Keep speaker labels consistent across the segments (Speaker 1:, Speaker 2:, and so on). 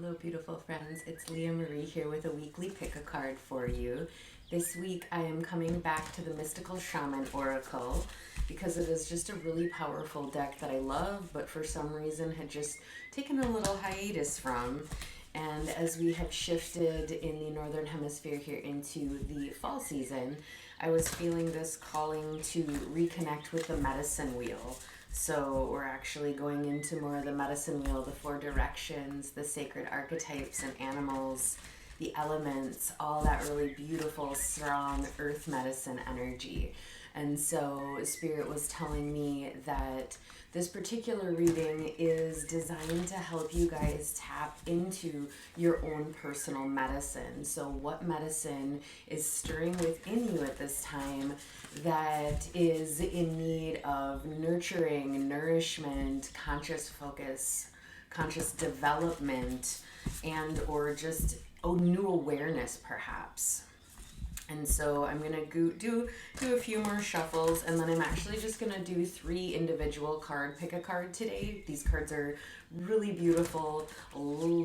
Speaker 1: Hello, beautiful friends. It's LeahMarie here with a weekly pick a card for you. This week I am coming back to the Mystical Shaman Oracle because it is just a really powerful deck that I love, but for some reason had just taken a little hiatus from. And as we have shifted in the Northern Hemisphere here into the fall season, I was feeling this calling to reconnect with the medicine wheel. So we're actually going into more of the medicine wheel, the four directions, the sacred archetypes and animals, the elements, all that really beautiful, strong earth medicine energy. And so Spirit was telling me that this particular reading is designed to help you guys tap into your own personal medicine. So what medicine is stirring within you at this time that is in need of nurturing, nourishment, conscious focus, conscious development, and or just a new awareness perhaps. And so I'm going to do a few more shuffles, and then I'm actually just going to do 3 individual pick a card today. These cards are really beautiful,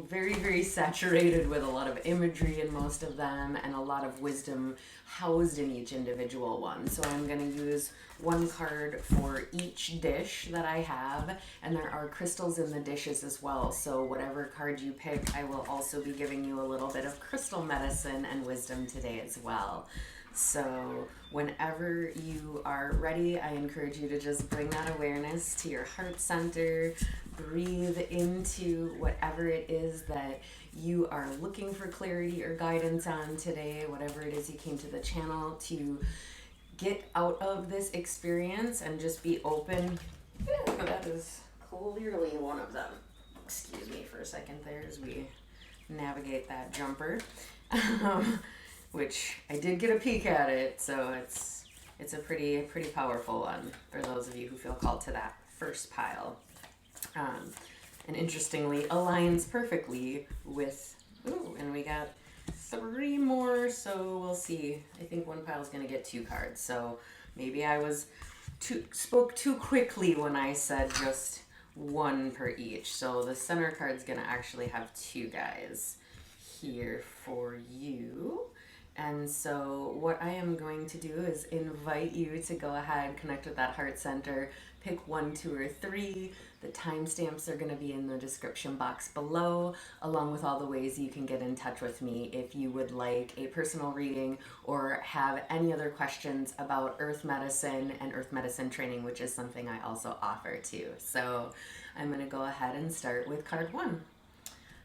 Speaker 1: very, very saturated with a lot of imagery in most of them, and a lot of wisdom housed in each individual one. So I'm going to use one card for each dish that I have, and there are crystals in the dishes as well. So whatever card you pick, I will also be giving you a little bit of crystal medicine and wisdom today as well. So whenever you are ready, I encourage you to just bring that awareness to your heart center, breathe into whatever it is that you are looking for clarity or guidance on today, whatever it is you came to the channel to get out of this experience, and just be open. Yeah, that is clearly one of them. Excuse me for a second there as we navigate that jumper. Which I did get a peek at it, so it's a pretty powerful one for those of you who feel called to that first pile. And interestingly, aligns perfectly with, and we got 3 more, so we'll see. I think one pile is going to get 2 cards, so maybe I spoke too quickly when I said just 1 per each. So the center card's going to actually have 2 guys here for you. And so what I am going to do is invite you to go ahead, connect with that heart center, pick 1, 2, or 3. The timestamps are going to be in the description box below, along with all the ways you can get in touch with me if you would like a personal reading or have any other questions about earth medicine and earth medicine training, which is something I also offer too. So I'm going to go ahead and start with card 1.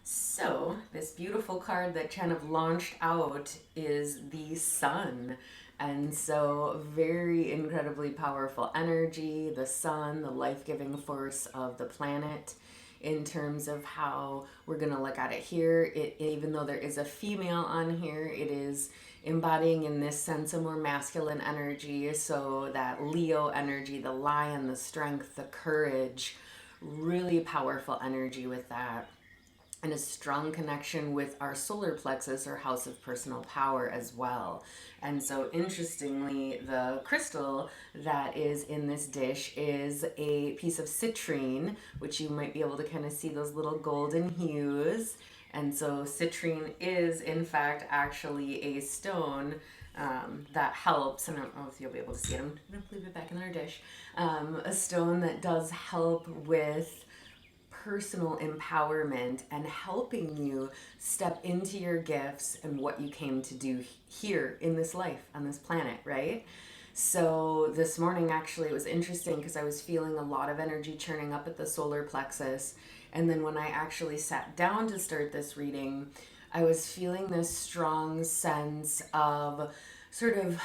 Speaker 1: So this beautiful card that kind of launched out is the sun. And so very incredibly powerful energy, the sun, the life-giving force of the planet. In terms of how we're going to look at it here, even though there is a female on here, it is embodying in this sense a more masculine energy. So that Leo energy, the lion, the strength, the courage, really powerful energy with that. And a strong connection with our solar plexus or house of personal power as well. And so interestingly, the crystal that is in this dish is a piece of citrine, which you might be able to kind of see those little golden hues. And so citrine is in fact actually a stone that helps, and I don't know if you'll be able to see it, I'm going to leave it back in our dish, a stone that does help with personal empowerment and helping you step into your gifts and what you came to do here in this life on this planet, right? So this morning actually it was interesting because I was feeling a lot of energy churning up at the solar plexus, and then when I actually sat down to start this reading, I was feeling this strong sense of sort of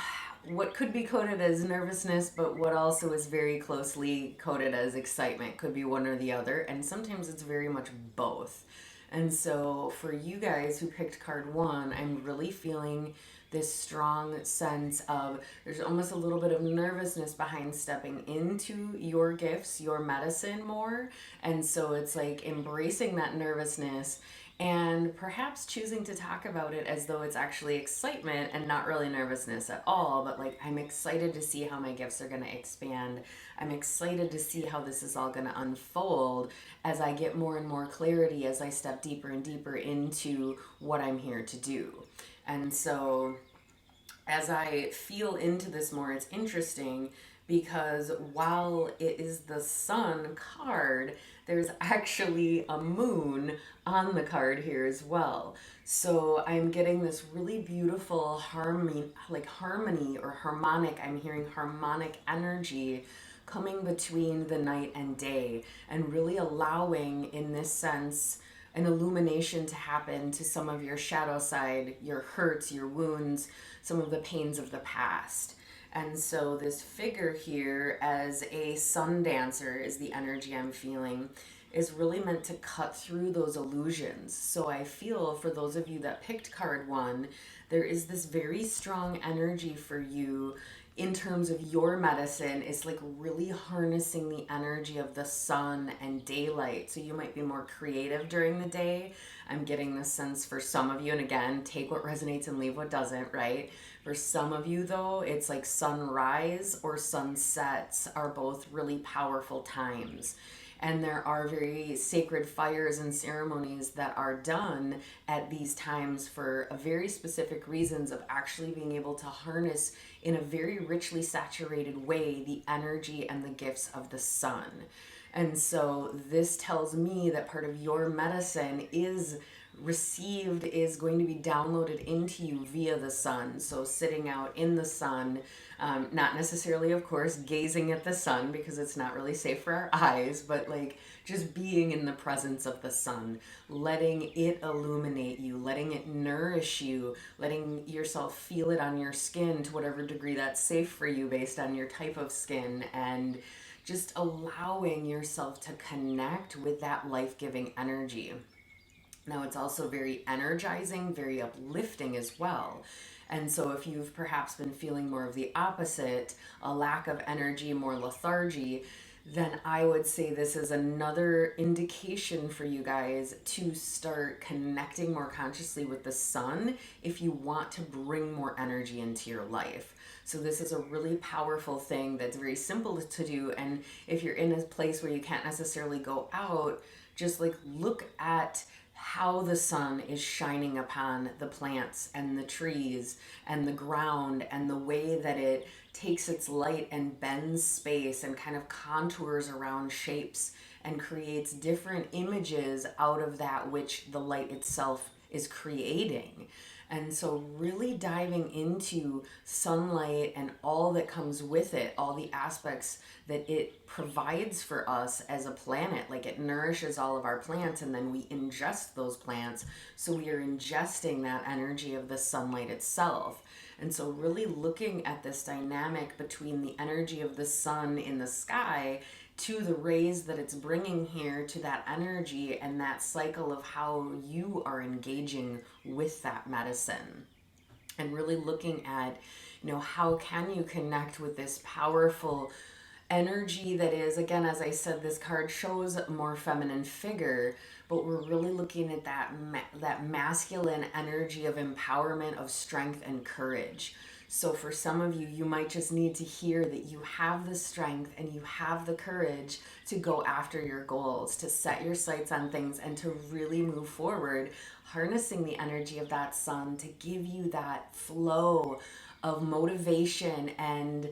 Speaker 1: what could be coded as nervousness, but what also is very closely coded as excitement. Could be one or the other, and sometimes it's very much both. And so for you guys who picked card 1, I'm really feeling this strong sense of, there's almost a little bit of nervousness behind stepping into your gifts, your medicine more. And so it's like embracing that nervousness and perhaps choosing to talk about it as though it's actually excitement and not really nervousness at all, but like, I'm excited to see how my gifts are going to expand. I'm excited to see how this is all going to unfold as I get more and more clarity, as I step deeper and deeper into what I'm here to do. And so as I feel into this more, it's interesting because while it is the sun card, there's actually a moon on the card here as well. So I'm getting this really beautiful harmony or harmonic. I'm hearing harmonic energy coming between the night and day, and really allowing, in this sense, an illumination to happen to some of your shadow side, your hurts, your wounds, some of the pains of the past. And so this figure here as a sun dancer is the energy I'm feeling, is really meant to cut through those illusions. So I feel for those of you that picked card 1, there is this very strong energy for you in terms of your medicine. Is like really harnessing the energy of the sun and daylight. So you might be more creative during the day. I'm getting this sense for some of you, and again, take what resonates and leave what doesn't, right? For some of you though, it's like sunrise or sunsets are both really powerful times. And there are very sacred fires and ceremonies that are done at these times for a very specific reasons of actually being able to harness in a very richly saturated way the energy and the gifts of the sun. And so this tells me that part of your medicine is going to be downloaded into you via the sun. So sitting out in the sun, not necessarily, of course, gazing at the sun because it's not really safe for our eyes, but like just being in the presence of the sun, letting it illuminate you, letting it nourish you, letting yourself feel it on your skin to whatever degree that's safe for you based on your type of skin, and just allowing yourself to connect with that life-giving energy. Now, it's also very energizing, very uplifting as well. And so if you've perhaps been feeling more of the opposite, a lack of energy, more lethargy, then I would say this is another indication for you guys to start connecting more consciously with the sun if you want to bring more energy into your life. So this is a really powerful thing that's very simple to do. And if you're in a place where you can't necessarily go out, just like look at how the sun is shining upon the plants and the trees and the ground, and the way that it takes its light and bends space and kind of contours around shapes and creates different images out of that which the light itself is creating. And so really diving into sunlight and all that comes with it, all the aspects that it provides for us as a planet. Like it nourishes all of our plants, and then we ingest those plants. So we are ingesting that energy of the sunlight itself. And so really looking at this dynamic between the energy of the sun in the sky to the rays that it's bringing here, to that energy and that cycle of how you are engaging with that medicine. And really looking at, how can you connect with this powerful energy that is, again, as I said, this card shows a more feminine figure, but we're really looking at that masculine energy of empowerment, of strength and courage. So for some of you, you might just need to hear that you have the strength and you have the courage to go after your goals, to set your sights on things and to really move forward, harnessing the energy of that sun to give you that flow of motivation and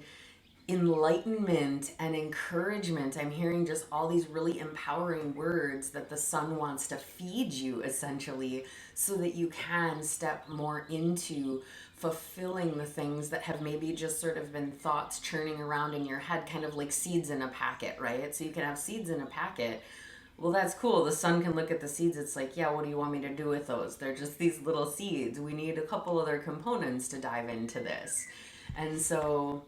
Speaker 1: enlightenment and encouragement. I'm hearing just all these really empowering words that the sun wants to feed you, essentially, so that you can step more into fulfilling the things that have maybe just sort of been thoughts churning around in your head, kind of like seeds in a packet, right? So you can have seeds in a packet. Well, that's cool. The sun can look at the seeds. It's like, yeah, what do you want me to do with those? They're just these little seeds. We need a couple other components to dive into this. And so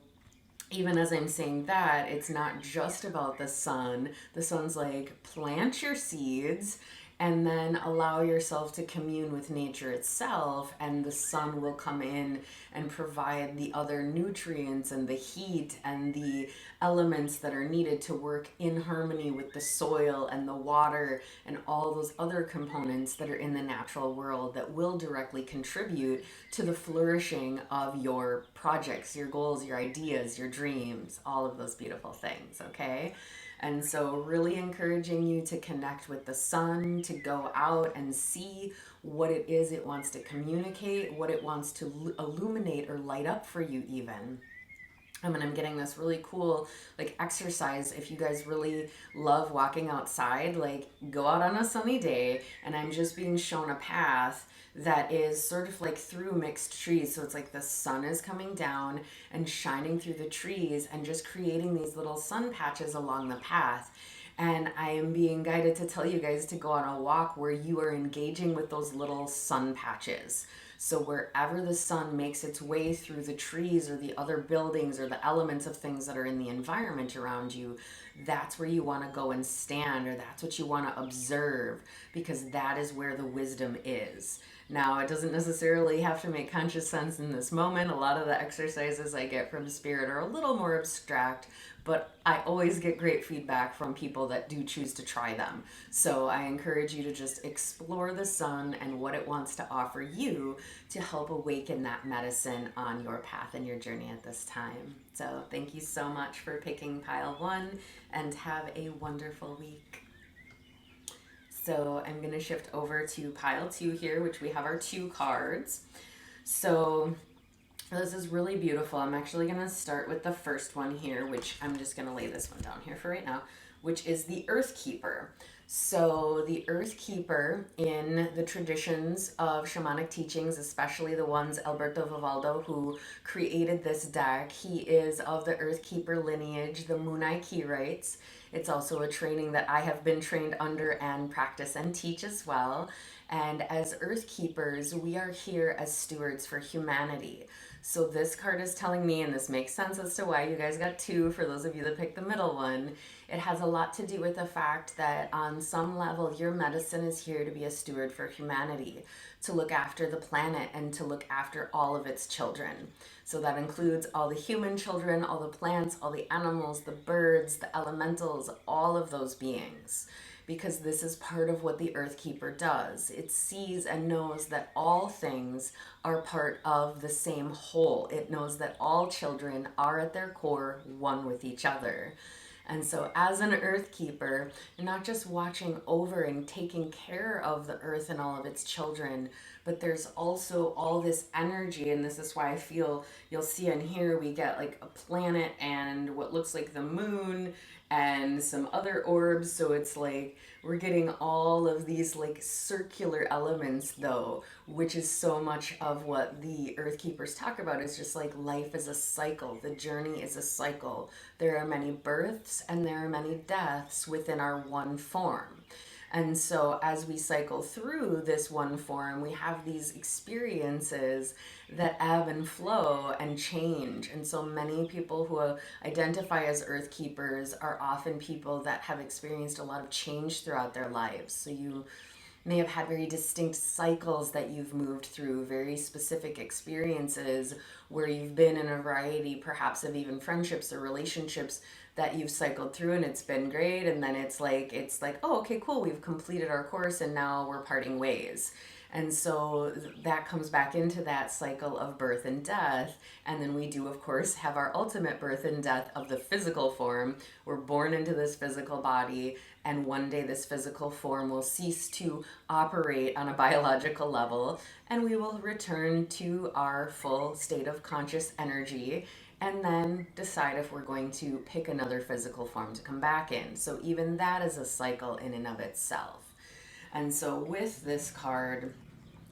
Speaker 1: even as I'm saying that, it's not just about the sun. The sun's like, plant your seeds and then allow yourself to commune with nature itself, and the sun will come in and provide the other nutrients and the heat and the elements that are needed to work in harmony with the soil and the water and all those other components that are in the natural world that will directly contribute to the flourishing of your projects, your goals, your ideas, your dreams, all of those beautiful things, okay? And so, really encouraging you to connect with the sun, to go out and see what it is it wants to communicate, what it wants to illuminate or light up for you, even. And I'm getting this really cool like exercise. If you guys really love walking outside, like go out on a sunny day, and I'm just being shown a path that is sort of like through mixed trees. So it's like the sun is coming down and shining through the trees and just creating these little sun patches along the path. And I am being guided to tell you guys to go on a walk where you are engaging with those little sun patches. So wherever the sun makes its way through the trees or the other buildings or the elements of things that are in the environment around you, that's where you want to go and stand, or that's what you want to observe, because that is where the wisdom is. Now, it doesn't necessarily have to make conscious sense in this moment. A lot of the exercises I get from spirit are a little more abstract, but I always get great feedback from people that do choose to try them. So I encourage you to just explore the sun and what it wants to offer you to help awaken that medicine on your path and your journey at this time. So thank you so much for picking pile 1, and have a wonderful week. So I'm going to shift over to pile 2 here, which we have our 2 cards. So this is really beautiful. I'm actually going to start with the first one here, which I'm just going to lay this one down here for right now, which is the Earth Keeper. So the Earth Keeper, in the traditions of shamanic teachings, especially the ones Alberto Villoldo, who created this deck, he is of the Earth Keeper lineage, the Munai key rites. It's also a training that I have been trained under and practice and teach as well. And as Earth Keepers, we are here as stewards for humanity. So this card is telling me, and this makes sense as to why you guys got 2 for those of you that picked the middle one. It has a lot to do with the fact that on some level, your medicine is here to be a steward for humanity, to look after the planet and to look after all of its children. So that includes all the human children, all the plants, all the animals, the birds, the elementals, all of those beings. Because this is part of what the Earth Keeper does. It sees and knows that all things are part of the same whole. It knows that all children are at their core one with each other. And so as an Earth Keeper, you're not just watching over and taking care of the earth and all of its children, but there's also all this energy, and this is why I feel you'll see in here we get like a planet and what looks like the moon and some other orbs. So it's like we're getting all of these like circular elements though, which is so much of what the Earth Keepers talk about. Is just like life is a cycle. The journey is a cycle. There are many births and there are many deaths within our one form. And so as we cycle through this one form, we have these experiences that ebb and flow and change. And so many people who identify as Earth Keepers are often people that have experienced a lot of change throughout their lives. So you may have had very distinct cycles that you've moved through, very specific experiences where you've been in a variety, perhaps of even friendships or relationships that you've cycled through, and it's been great. And then it's like, oh, okay, cool. We've completed our course and now we're parting ways. And so that comes back into that cycle of birth and death. And then we do, of course, have our ultimate birth and death of the physical form. We're born into this physical body, and one day this physical form will cease to operate on a biological level, and we will return to our full state of conscious energy, and then decide if we're going to pick another physical form to come back in. So even that is a cycle in and of itself. And so with this card,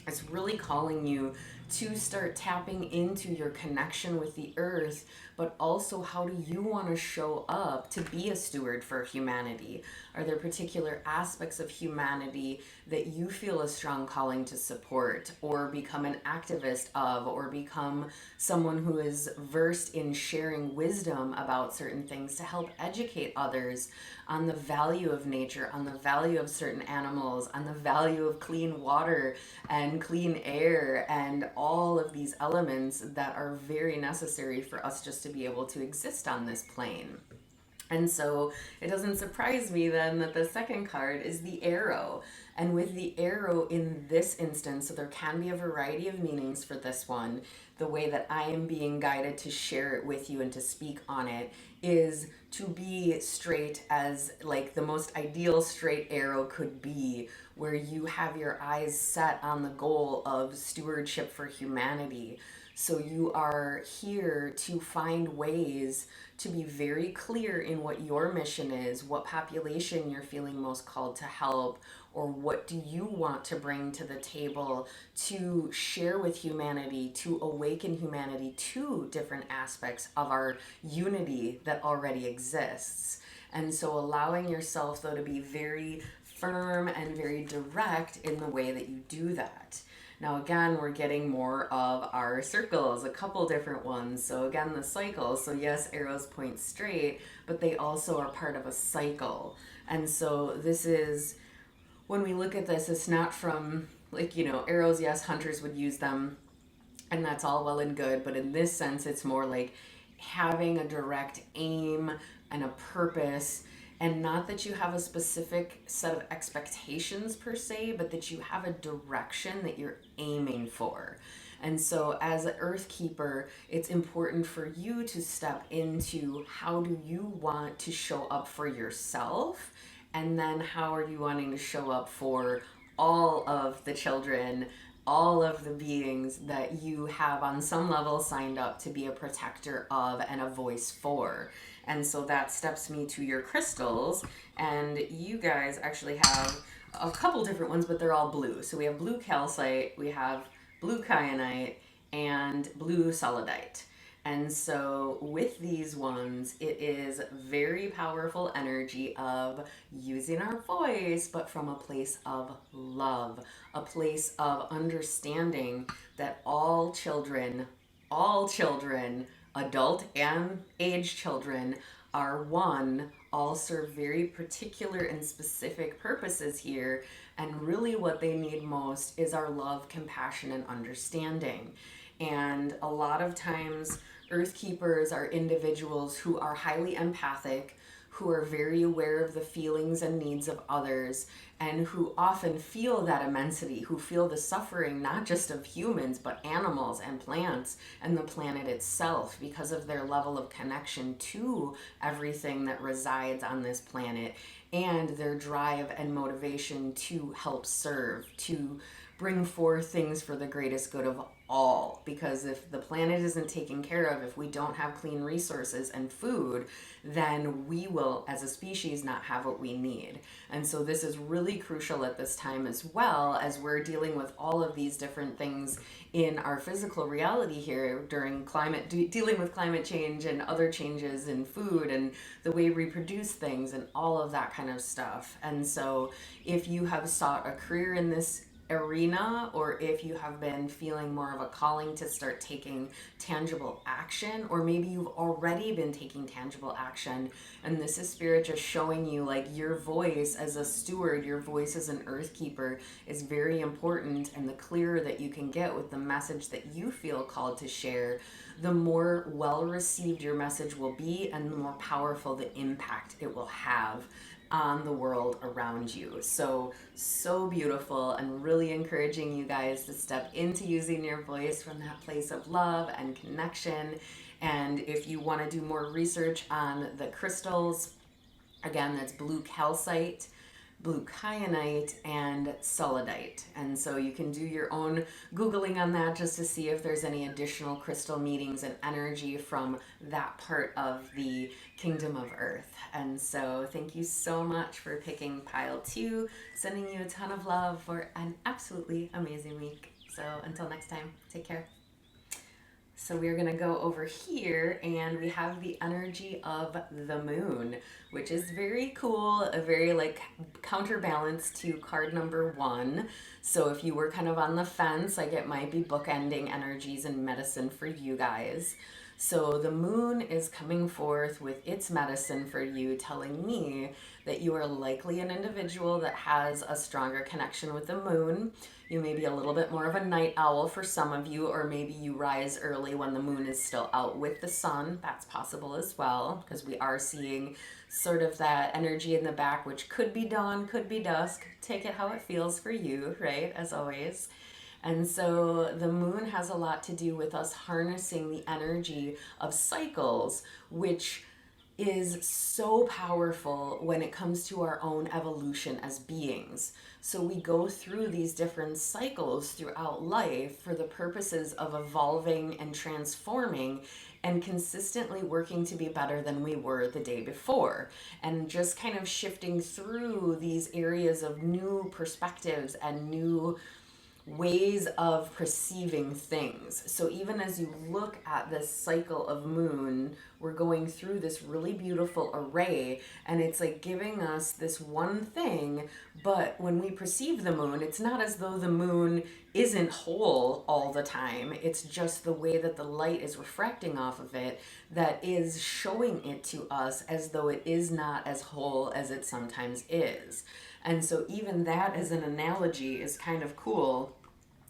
Speaker 1: It's really calling you to start tapping into your connection with the earth, but also how do you want to show up to be a steward for humanity? Are there particular aspects of humanity that you feel a strong calling to support or become an activist of, or become someone who is versed in sharing wisdom about certain things to help educate others on the value of nature, on the value of certain animals, on the value of clean water and clean air, and all of these elements that are very necessary for us just to be able to exist on this plane. And so it doesn't surprise me then that the second card is the arrow. And with the arrow in this instance, so there can be a variety of meanings for this one. The way that I am being guided to share it with you and to speak on it is to be straight as like the most ideal straight arrow could be, where you have your eyes set on the goal of stewardship for humanity. So you are here to find ways to be very clear in what your mission is, what population you're feeling most called to help, or what do you want to bring to the table to share with humanity, to awaken humanity to different aspects of our unity that already exists. And so allowing yourself, though, to be very firm and very direct in the way that you do that. Now, again, we're getting more of our circles, a couple different ones. So, again, the cycle. So, yes, arrows point straight, but they also are part of a cycle. And so, this is when we look at this, it's not from like, arrows, yes, hunters would use them, and that's all well and good. But in this sense, it's more like having a direct aim and a purpose, and not that you have a specific set of expectations per se, but that you have a direction that you're aiming for. And so, as an earth keeper, it's important for you to step into how do you want to show up for yourself, and then how are you wanting to show up for all of the children, all of the beings that you have on some level signed up to be a protector of and a voice for. And so that steps me to your crystals. And you guys actually have a couple different ones, but they're all blue. So we have blue calcite, we have blue kyanite, and blue solidite. And so with these ones, it is very powerful energy of using our voice, but from a place of love, a place of understanding that all children, adult and age children, are one, all serve very particular and specific purposes here. And really, what they need most is our love, compassion, and understanding. And a lot of times, Earth Keepers are individuals who are highly empathic, who are very aware of the feelings and needs of others, and who often feel that immensity, who feel the suffering not just of humans, but animals and plants and the planet itself, because of their level of connection to everything that resides on this planet, and their drive and motivation to help serve, to bring forth things for the greatest good of all. Because if the planet isn't taken care of, if we don't have clean resources and food, then we will, as a species, not have what we need. And so this is really crucial at this time, as well as we're dealing with all of these different things in our physical reality here during dealing with climate change and other changes in food and the way we produce things and all of that kind of stuff. And so if you have sought a career in this arena, or if you have been feeling more of a calling to start taking tangible action, or maybe you've already been taking tangible action, and this is spirit just showing you like your voice as a steward, your voice as an earth keeper is very important. And the clearer that you can get with the message that you feel called to share, the more well received your message will be, and the more powerful the impact it will have on the world around you. So beautiful, and really encouraging you guys to step into using your voice from that place of love and connection. And if you want to do more research on the crystals, again, that's blue calcite, blue kyanite, and solidite. And so you can do your own Googling on that just to see if there's any additional crystal meetings and energy from that part of the kingdom of earth. And so thank you so much for picking pile 2. Sending you a ton of love for an absolutely amazing week. So until next time, take care. So we're going to go over here and we have the energy of the moon, which is very cool, a very like counterbalance to card number 1. So if you were kind of on the fence, like it might be bookending energies and medicine for you guys. So the moon is coming forth with its medicine for you, telling me that you are likely an individual that has a stronger connection with the moon. You may be a little bit more of a night owl for some of you, or maybe you rise early when the moon is still out with the sun. That's possible as well, because we are seeing sort of that energy in the back, which could be dawn, could be dusk. Take it how it feels for you, right? As always. And so the moon has a lot to do with us harnessing the energy of cycles, which is so powerful when it comes to our own evolution as beings. So we go through these different cycles throughout life for the purposes of evolving and transforming and consistently working to be better than we were the day before, and just kind of shifting through these areas of new perspectives and new ways of perceiving things. So even as you look at this cycle of moon, we're going through this really beautiful array, and it's like giving us this one thing, but when we perceive the moon, it's not as though the moon isn't whole all the time. It's just the way that the light is refracting off of it that is showing it to us as though it is not as whole as it sometimes is. And so even that as an analogy is kind of cool,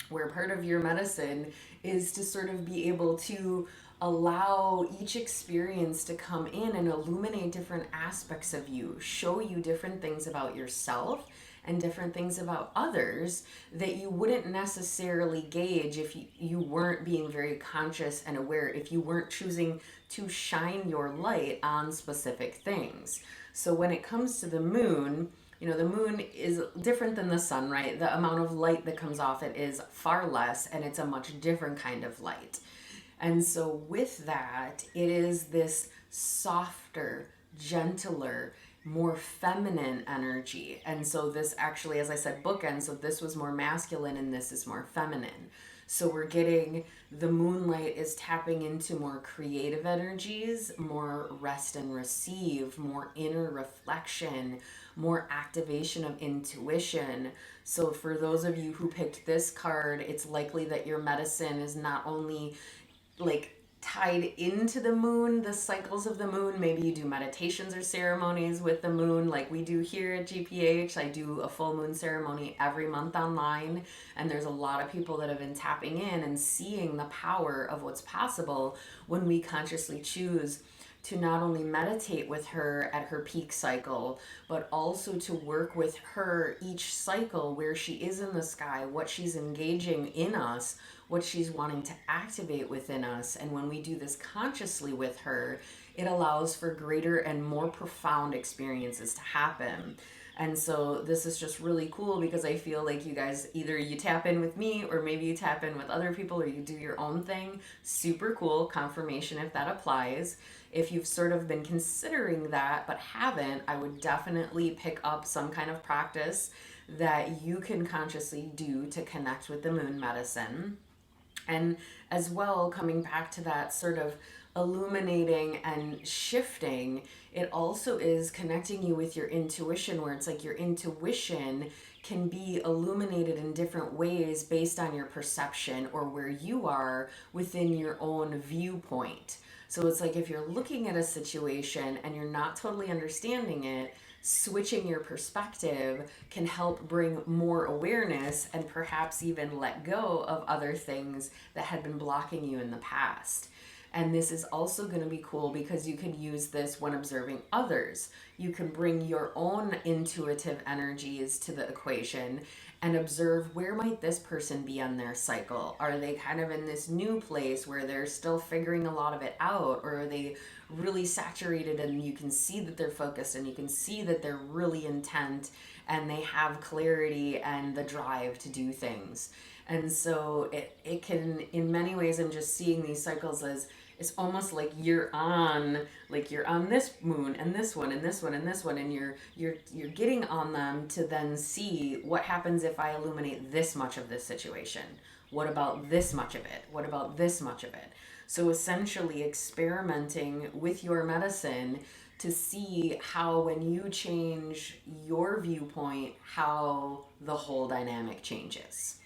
Speaker 1: where part of your medicine is to sort of be able to allow each experience to come in and illuminate different aspects of you, show you different things about yourself and different things about others that you wouldn't necessarily gauge if you weren't being very conscious and aware, if you weren't choosing to shine your light on specific things. So when it comes to the moon, you know, the moon is different than the sun, right? The amount of light that comes off it is far less, and it's a much different kind of light. And so with that, it is this softer, gentler, more feminine energy. And so this actually, as I said, bookend, so this was more masculine and this is more feminine. So we're getting the moonlight is tapping into more creative energies, more rest and receive, more inner reflection, more activation of intuition. So for those of you who picked this card, it's likely that your medicine is not only like tied into the moon, the cycles of the moon. Maybe you do meditations or ceremonies with the moon, like we do here at GPH. I do a full moon ceremony every month online, and there's a lot of people that have been tapping in and seeing the power of what's possible when we consciously choose to not only meditate with her at her peak cycle, but also to work with her each cycle where she is in the sky, what she's engaging in us, what she's wanting to activate within us. And when we do this consciously with her, it allows for greater and more profound experiences to happen. And so this is just really cool because I feel like you guys, either you tap in with me or maybe you tap in with other people or you do your own thing. Super cool confirmation if that applies. If you've sort of been considering that but haven't, I would definitely pick up some kind of practice that you can consciously do to connect with the moon medicine. And as well, coming back to that sort of illuminating and shifting, it also is connecting you with your intuition, where it's like your intuition can be illuminated in different ways based on your perception or where you are within your own viewpoint. So it's like if you're looking at a situation and you're not totally understanding it, switching your perspective can help bring more awareness and perhaps even let go of other things that had been blocking you in the past. And this is also going to be cool because you can use this when observing others. You can bring your own intuitive energies to the equation and observe, where might this person be on their cycle? Are they kind of in this new place where they're still figuring a lot of it out, or are they really saturated and you can see that they're focused and you can see that they're really intent and they have clarity and the drive to do things? And so it can, in many ways, I'm just seeing these cycles as It's almost like you're on this moon and this one and this one and this one, and you're getting on them to then see what happens if I illuminate this much of this situation. What about this much of it? What about this much of it? So essentially experimenting with your medicine to see how, when you change your viewpoint, how the whole dynamic changes.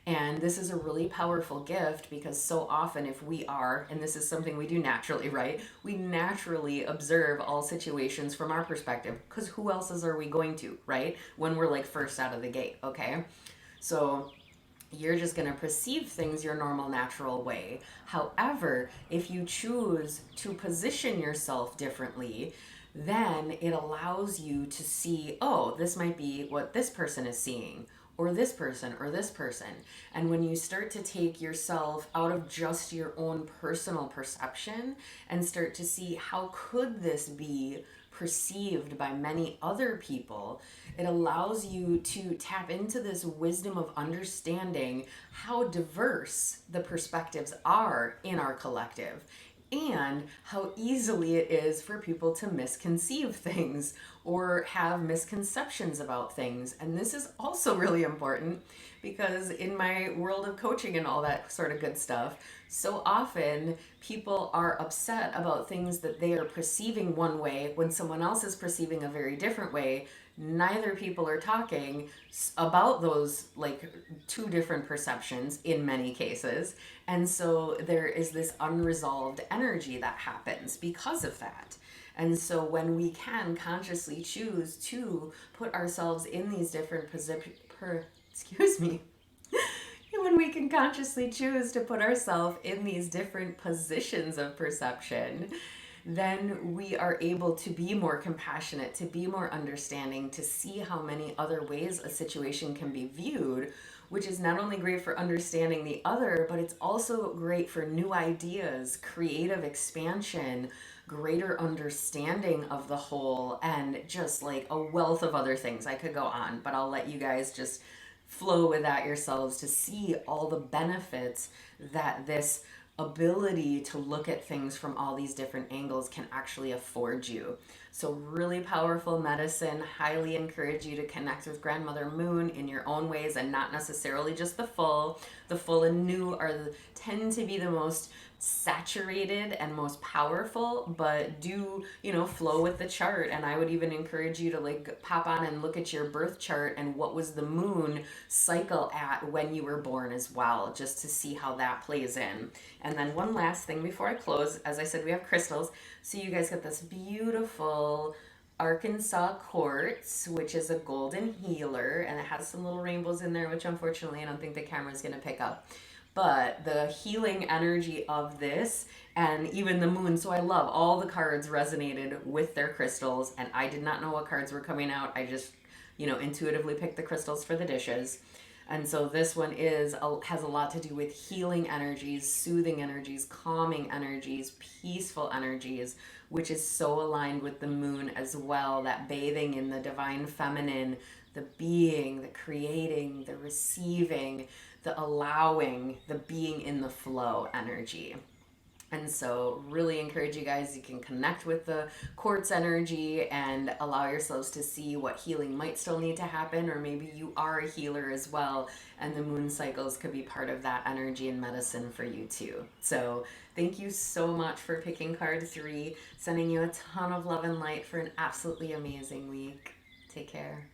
Speaker 1: And this is a really powerful gift because so often, if we are, and this is something we do naturally, right? We naturally observe all situations from our perspective because who else's are we going to, right? When we're like first out of the gate, okay? So you're just going to perceive things your normal, natural way. However, if you choose to position yourself differently, then it allows you to see, oh, this might be what this person is seeing, or this person, or this person. And when you start to take yourself out of just your own personal perception and start to see how could this be perceived by many other people, it allows you to tap into this wisdom of understanding how diverse the perspectives are in our collective and how easily it is for people to misconceive things or have misconceptions about things. And this is also really important because in my world of coaching and all that sort of good stuff, so often people are upset about things that they are perceiving one way when someone else is perceiving a very different way. Neither people are talking about those like two different perceptions in many cases. And so there is this unresolved energy that happens because of that. And so when we can consciously choose to put ourselves in these different excuse me, when we can consciously choose to put ourselves in these different positions of perception, then we are able to be more compassionate, to be more understanding, to see how many other ways a situation can be viewed, which is not only great for understanding the other, but it's also great for new ideas, creative expansion, greater understanding of the whole, and just like a wealth of other things. I could go on, but I'll let you guys just flow with that yourselves to see all the benefits that this ability to look at things from all these different angles can actually afford you. So really powerful medicine. Highly encourage you to connect with Grandmother Moon in your own ways and not necessarily just the full. The full and new tend to be the most saturated and most powerful, but do, flow with the chart. And I would even encourage you to like pop on and look at your birth chart and what was the moon cycle at when you were born as well, just to see how that plays in. And then one last thing before I close, as I said, we have crystals. So you guys get this beautiful Arkansas quartz, which is a golden healer, and it has some little rainbows in there, which unfortunately I don't think the camera's going to pick up. But the healing energy of this, and even the moon. So I love all the cards resonated with their crystals, and I did not know what cards were coming out. I just, intuitively picked the crystals for the dishes. And so this one has a lot to do with healing energies, soothing energies, calming energies, peaceful energies, which is so aligned with the moon as well, that bathing in the divine feminine, the being, the creating, the receiving, the allowing, the being in the flow energy. And so really encourage you guys, you can connect with the quartz energy and allow yourselves to see what healing might still need to happen, or maybe you are a healer as well, and the moon cycles could be part of that energy and medicine for you too. So thank you so much for picking card 3, sending you a ton of love and light for an absolutely amazing week. Take care.